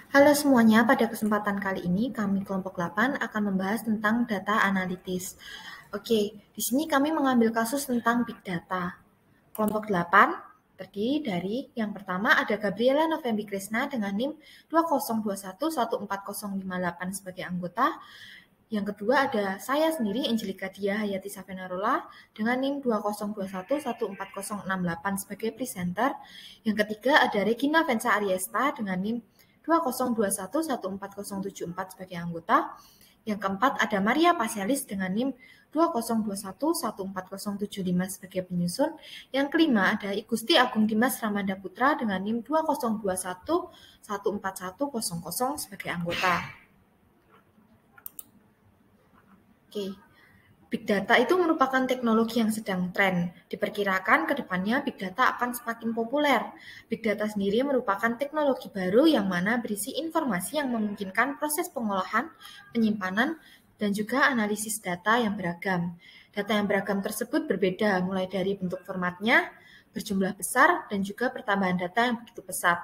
Halo semuanya, pada kesempatan kali ini kami kelompok 8 akan membahas tentang data analitis. Oke, di sini kami mengambil kasus tentang big data. Kelompok 8 terdiri dari yang pertama ada Gabriela Novembi Krishna dengan NIM 2021140058 sebagai anggota. Yang kedua ada saya sendiri, Angelika Dia Hayati Safenarola, dengan NIM 2021140068 sebagai presenter. Yang ketiga ada Regina Vensa Ariesta dengan NIM 2021140074 sebagai anggota. Yang keempat ada Maria Pasialis dengan NIM 2021140075 sebagai penyusun. Yang kelima ada Igusti Agung Dimas Ramanda Putra dengan NIM 2021141000 sebagai anggota. Oke, Big Data itu merupakan teknologi yang sedang tren. Diperkirakan ke depannya Big Data akan semakin populer. Big Data sendiri merupakan teknologi baru yang mana berisi informasi yang memungkinkan proses pengolahan, penyimpanan, dan juga analisis data yang beragam. Data yang beragam tersebut berbeda, mulai dari bentuk formatnya, berjumlah besar, dan juga pertambahan data yang begitu pesat.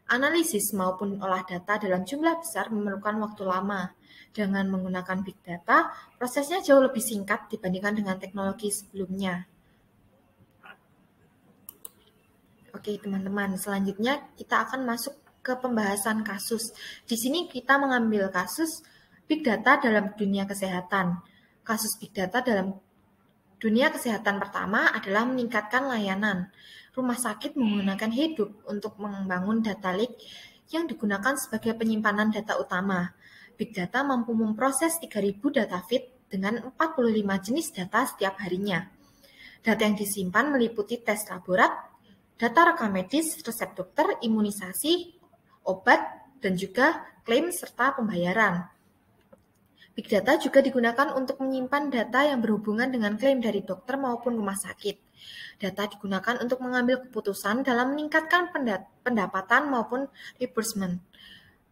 Analisis maupun olah data dalam jumlah besar memerlukan waktu lama. Dengan menggunakan big data, prosesnya jauh lebih singkat dibandingkan dengan teknologi sebelumnya. Oke, teman-teman, selanjutnya kita akan masuk ke pembahasan kasus. Di sini kita mengambil kasus big data dalam dunia kesehatan. Kasus big data dalam dunia kesehatan pertama adalah meningkatkan layanan. Rumah sakit menggunakan Hadoop untuk membangun data lake yang digunakan sebagai penyimpanan data utama. Big Data mampu memproses 3.000 data feed dengan 45 jenis data setiap harinya. Data yang disimpan meliputi tes laborat, data rekam medis, resep dokter, imunisasi, obat, dan juga klaim serta pembayaran. Big Data juga digunakan untuk menyimpan data yang berhubungan dengan klaim dari dokter maupun rumah sakit. Data digunakan untuk mengambil keputusan dalam meningkatkan pendapatan maupun reimbursement.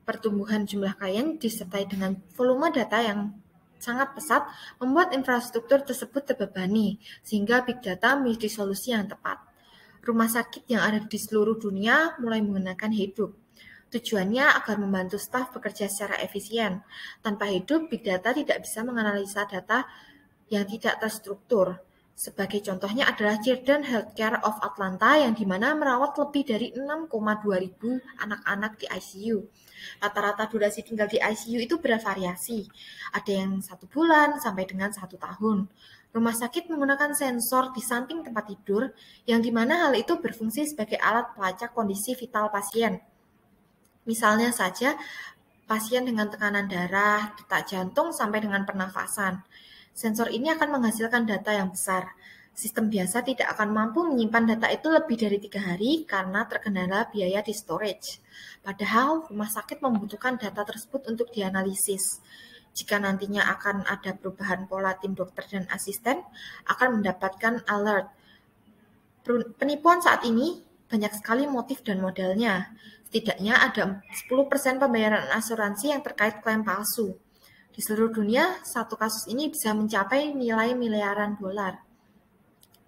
Pertumbuhan jumlah klien disertai dengan volume data yang sangat pesat membuat infrastruktur tersebut terbebani, sehingga big data menjadi solusi yang tepat. Rumah sakit yang ada di seluruh dunia mulai menggunakan Hadoop. Tujuannya agar membantu staf bekerja secara efisien. Tanpa Hadoop, big data tidak bisa menganalisa data yang tidak terstruktur. Sebagai contohnya adalah Children's Healthcare of Atlanta yang dimana merawat lebih dari 6,2 ribu anak-anak di ICU. Rata-rata durasi tinggal di ICU itu bervariasi. Ada yang 1 bulan sampai dengan 1 tahun. Rumah sakit menggunakan sensor di samping tempat tidur yang dimana hal itu berfungsi sebagai alat pelacak kondisi vital pasien. Misalnya saja pasien dengan tekanan darah, detak jantung, sampai dengan pernafasan. Sensor ini akan menghasilkan data yang besar. Sistem biasa tidak akan mampu menyimpan data itu lebih dari 3 hari karena terkendala biaya di storage. Padahal rumah sakit membutuhkan data tersebut untuk dianalisis. Jika nantinya akan ada perubahan pola tim dokter dan asisten, akan mendapatkan alert. Penipuan saat ini banyak sekali motif dan modelnya. Setidaknya ada 10% pembayaran asuransi yang terkait klaim palsu. Di seluruh dunia, satu kasus ini bisa mencapai nilai miliaran dolar.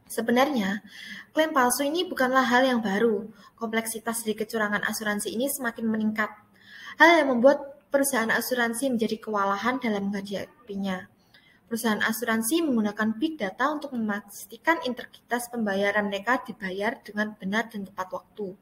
Sebenarnya, klaim palsu ini bukanlah hal yang baru. Kompleksitas dari kecurangan asuransi ini semakin meningkat. Hal yang membuat perusahaan asuransi menjadi kewalahan dalam menghadapinya. Perusahaan asuransi menggunakan big data untuk memastikan integritas pembayaran mereka dibayar dengan benar dan tepat waktu.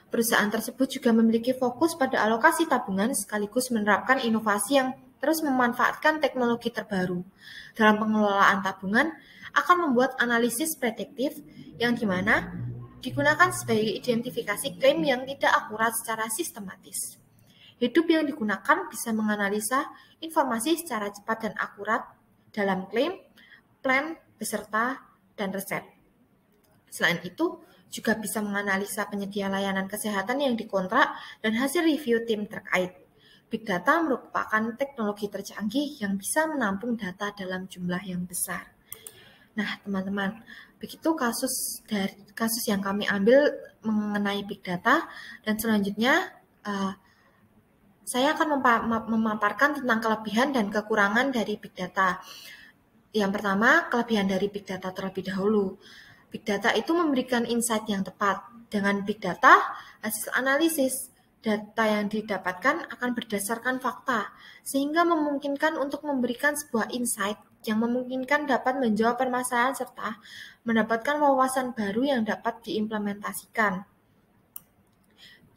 Perusahaan tersebut juga memiliki fokus pada alokasi tabungan sekaligus menerapkan inovasi yang terus memanfaatkan teknologi terbaru. Dalam pengelolaan tabungan, akan membuat analisis prediktif yang dimana digunakan sebagai identifikasi klaim yang tidak akurat secara sistematis. Hadoop yang digunakan bisa menganalisa informasi secara cepat dan akurat dalam klaim, plan, beserta, dan resep. Selain itu, juga bisa menganalisa penyedia layanan kesehatan yang dikontrak dan hasil review tim terkait. Big Data merupakan teknologi tercanggih yang bisa menampung data dalam jumlah yang besar. Nah, teman-teman, begitu kasus yang kami ambil mengenai Big Data, dan selanjutnya saya akan memaparkan tentang kelebihan dan kekurangan dari Big Data. Yang pertama, kelebihan dari Big Data terlebih dahulu. Big Data itu memberikan insight yang tepat. Dengan Big Data, hasil analisis Data yang didapatkan akan berdasarkan fakta, sehingga memungkinkan untuk memberikan sebuah insight yang memungkinkan dapat menjawab permasalahan serta mendapatkan wawasan baru yang dapat diimplementasikan.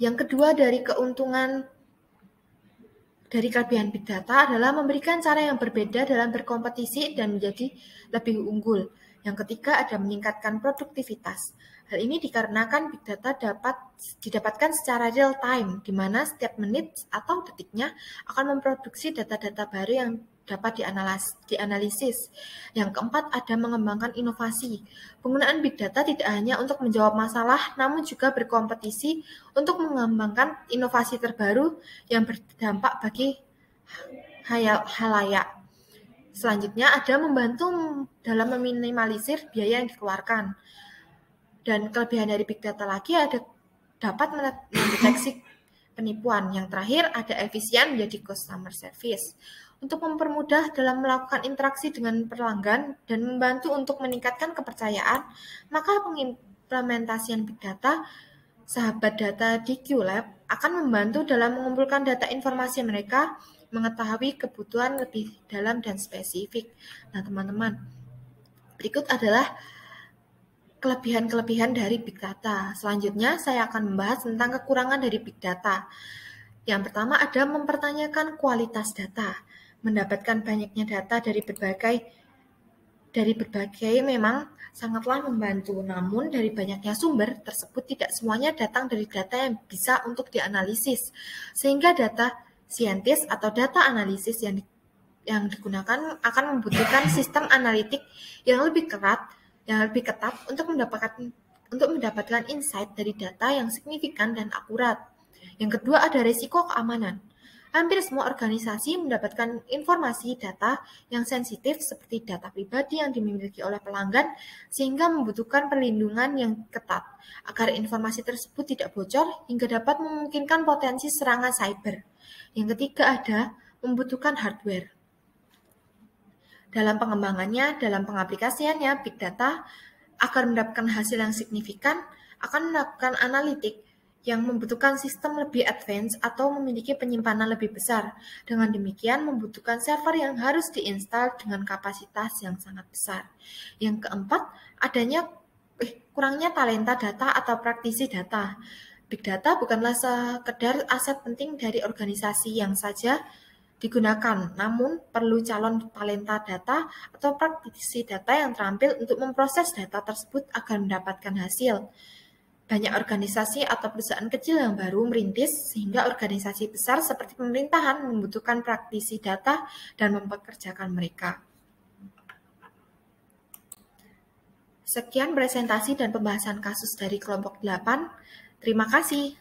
Yang kedua dari keuntungan dari kelebihan Big Data adalah memberikan cara yang berbeda dalam berkompetisi dan menjadi lebih unggul. Yang ketiga ada meningkatkan produktivitas. Hal ini dikarenakan Big Data dapat didapatkan secara real time, di mana setiap menit atau detiknya akan memproduksi data-data baru yang dapat dianalisis. Yang keempat ada mengembangkan inovasi. Penggunaan Big Data tidak hanya untuk menjawab masalah, namun juga berkompetisi untuk mengembangkan inovasi terbaru yang berdampak bagi halayak. Selanjutnya ada membantu dalam meminimalisir biaya yang dikeluarkan. Dan kelebihan dari Big Data lagi ada dapat mendeteksi penipuan. Yang terakhir ada efisien menjadi customer service. Untuk mempermudah dalam melakukan interaksi dengan pelanggan dan membantu untuk meningkatkan kepercayaan, maka pengimplementasian Big Data sahabat data di QLab akan membantu dalam mengumpulkan data informasi mereka, mengetahui kebutuhan lebih dalam dan spesifik. Nah, teman-teman, berikut adalah kelebihan-kelebihan dari Big Data. Selanjutnya, saya akan membahas tentang kekurangan dari Big Data. Yang pertama ada mempertanyakan kualitas data. Mendapatkan banyaknya data dari berbagai memang sangatlah membantu, namun dari banyaknya sumber tersebut tidak semuanya datang dari data yang bisa untuk dianalisis, sehingga data saintis atau data analisis yang digunakan akan membutuhkan sistem analitik yang lebih ketat untuk mendapatkan insight dari data yang signifikan dan akurat. Yang kedua ada risiko keamanan. Hampir semua organisasi mendapatkan informasi data yang sensitif seperti data pribadi yang dimiliki oleh pelanggan sehingga membutuhkan perlindungan yang ketat agar informasi tersebut tidak bocor hingga dapat memungkinkan potensi serangan cyber. Yang ketiga ada membutuhkan hardware. Dalam pengembangannya, dalam pengaplikasiannya, Big Data agar mendapatkan hasil yang signifikan akan melakukan analitik yang membutuhkan sistem lebih advance atau memiliki penyimpanan lebih besar. Dengan demikian membutuhkan server yang harus diinstal dengan kapasitas yang sangat besar. Yang keempat, kurangnya talenta data atau praktisi data. Big Data bukanlah sekedar aset penting dari organisasi yang saja digunakan, namun perlu calon talenta data atau praktisi data yang terampil untuk memproses data tersebut agar mendapatkan hasil. Banyak organisasi atau perusahaan kecil yang baru merintis, sehingga organisasi besar seperti pemerintahan membutuhkan praktisi data dan mempekerjakan mereka. Sekian presentasi dan pembahasan kasus dari kelompok 8. Terima kasih.